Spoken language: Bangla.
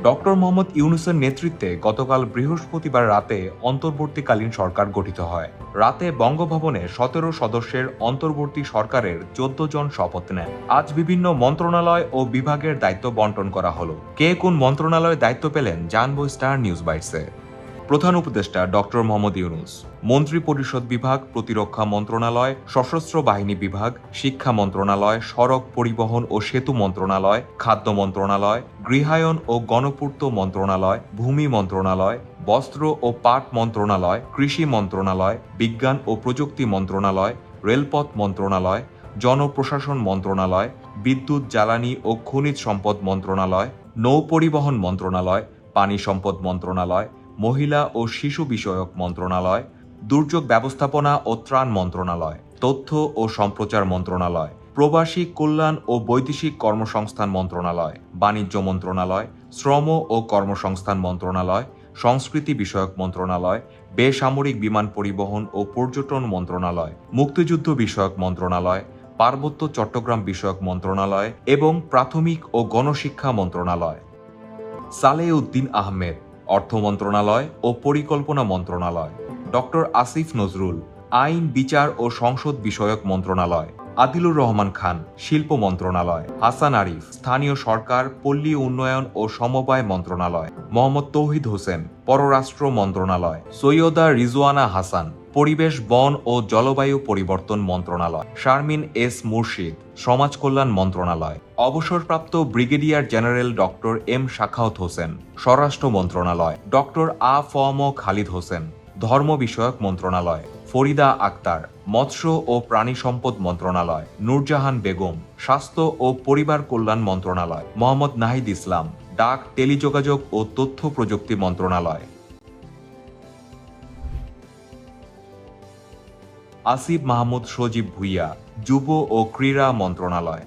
ডক্টর মোহাম্মদ ইউনূসের নেতৃত্বে গতকাল বৃহস্পতিবার রাতে অন্তর্বর্তীকালীন সরকার গঠিত হয়। রাতে বঙ্গভবনে ১৭ সদস্যের অন্তর্বর্তী সরকারের ১৪ জন শপথ নেন। আজ বিভিন্ন মন্ত্রণালয় ও বিভাগের দায়িত্ব বন্টন করা হলো। কে কোন মন্ত্রণালয়ে দায়িত্ব পেলেন জানবো স্টার নিউজ বাইটসে। প্রধান উপদেষ্টা ডক্টর মোহাম্মদ ইউনূস, মন্ত্রিপরিষদ বিভাগ, প্রতিরক্ষা মন্ত্রণালয়, সশস্ত্র বাহিনী বিভাগ, শিক্ষা মন্ত্রণালয়, সড়ক পরিবহন ও সেতু মন্ত্রণালয়, খাদ্য মন্ত্রণালয়, গৃহায়ন ও গণপূর্ত মন্ত্রণালয়, ভূমি মন্ত্রণালয়, বস্ত্র ও পাট মন্ত্রণালয়, কৃষি মন্ত্রণালয়, বিজ্ঞান ও প্রযুক্তি মন্ত্রণালয়, রেলপথ মন্ত্রণালয়, জনপ্রশাসন মন্ত্রণালয়, বিদ্যুৎ, জ্বালানি ও খনিজ সম্পদ মন্ত্রণালয়, নৌপরিবহন মন্ত্রণালয়, পানি সম্পদ মন্ত্রণালয়, মহিলা ও শিশু বিষয়ক মন্ত্রণালয়, দুর্যোগ ব্যবস্থাপনা ও ত্রাণ মন্ত্রণালয়, তথ্য ও সম্প্রচার মন্ত্রণালয়, প্রবাসী কল্যাণ ও বৈদেশিক কর্মসংস্থান মন্ত্রণালয়, বাণিজ্য মন্ত্রণালয়, শ্রম ও কর্মসংস্থান মন্ত্রণালয়, সংস্কৃতি বিষয়ক মন্ত্রণালয়, বেসামরিক বিমান পরিবহন ও পর্যটন মন্ত্রণালয়, মুক্তিযুদ্ধ বিষয়ক মন্ত্রণালয়, পার্বত্য চট্টগ্রাম বিষয়ক মন্ত্রণালয় এবং প্রাথমিক ও গণশিক্ষা মন্ত্রণালয়। সালেহ-উদ্দিন আহমেদ, অর্থ মন্ত্রণালয় ও পরিকল্পনা মন্ত্রণালয়। ডক্টর আসিফ নজরুল, আইন, বিচার ও সংসদ বিষয়ক মন্ত্রণালয়। আদিলুর রহমান খান, শিল্প মন্ত্রণালয়। হাসান আরিফ, স্থানীয় সরকার, পল্লী উন্নয়ন ও সমবায় মন্ত্রণালয়। মোহাম্মদ তৌহিদ হোসেন, পররাষ্ট্র মন্ত্রণালয়। সৈয়দা রিজওয়ানা হাসান, পরিবেশ, বন ও জলবায়ু পরিবর্তন মন্ত্রণালয়। শারমিন এস মুর্শিদ, সমাজ কল্যাণ মন্ত্রণালয়। অবসরপ্রাপ্ত brigadier general doctor M Shakhawat Hossain, স্বরাষ্ট্র মন্ত্রণালয়। ডক্টর আ ফ ম খালিদ হোসেন, ধর্ম বিষয়ক মন্ত্রণালয়। ফরিদা আক্তার, মৎস্য ও প্রাণী সম্পদ মন্ত্রণালয়। নূরজাহান বেগম, স্বাস্থ্য ও পরিবার কল্যাণ মন্ত্রণালয়। মোহাম্মদ নাহিদ ইসলাম, ডাক, টেলিযোগাযোগ ও তথ্য প্রযুক্তি মন্ত্রণালয়। আসিফ মাহমুদ সজীব ভুইয়া, যুব ও ক্রীড়া মন্ত্রণালয়।